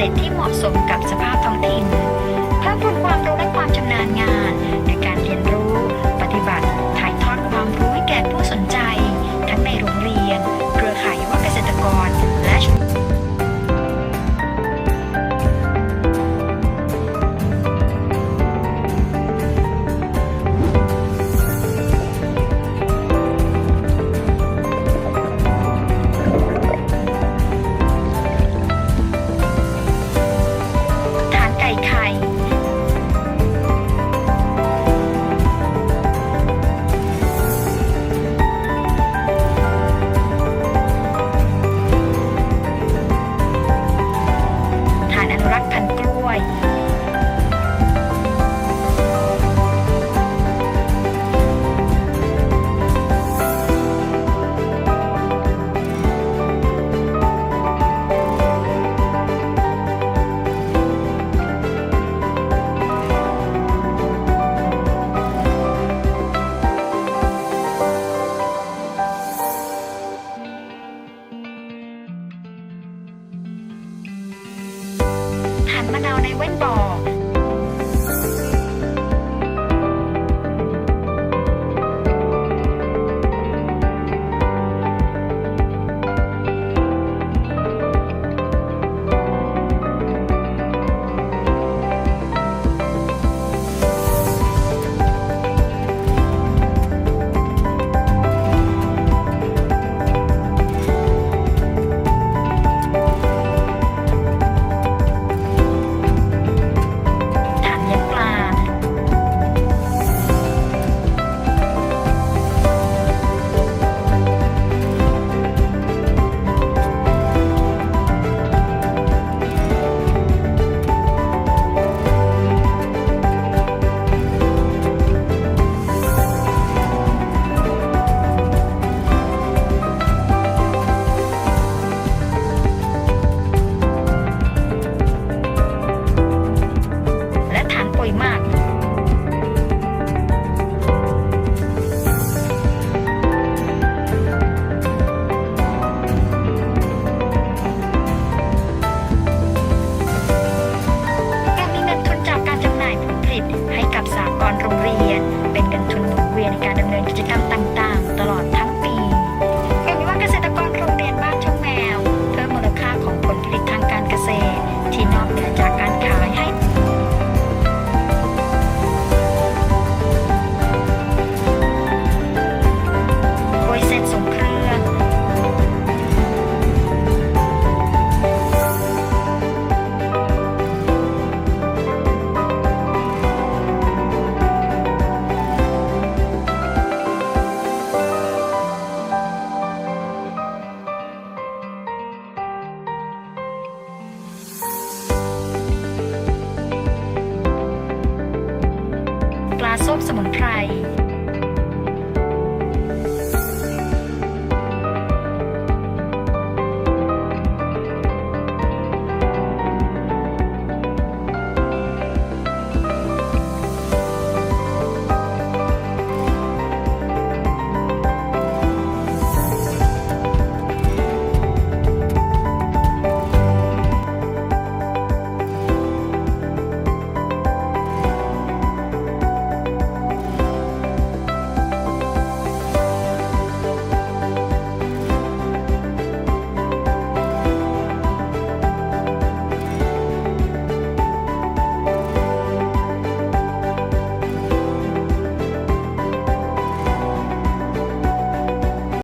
ษตรที่เหมาะสมกับสภาพท้องถิ่นเพิ่มพูนความรู้และความชำนาญงานในการเรียนรู้ปฏิบัติถ่ายทอดความรู้ให้แก่ผู้สนใจทั้งในโรงเรียนเครือข่ายยุวเกษตรกรและมะนาวในแว่นบ่อให้กับสหกรณ์โรงเรียนเป็นเงินทุนหมุนเวียนในการดำเนินกิจกรรมต่างๆตลอดทั้งปีเห็นว่าเกษตรกรโรงเรียนบ้านช่องแมวเพิ่มมูลค่าของผลผลิตทางการเกษตรที่นอกเหนือจากการขายให้โดยเสร็จส่งเครื่องปลาส้มสมุนไพร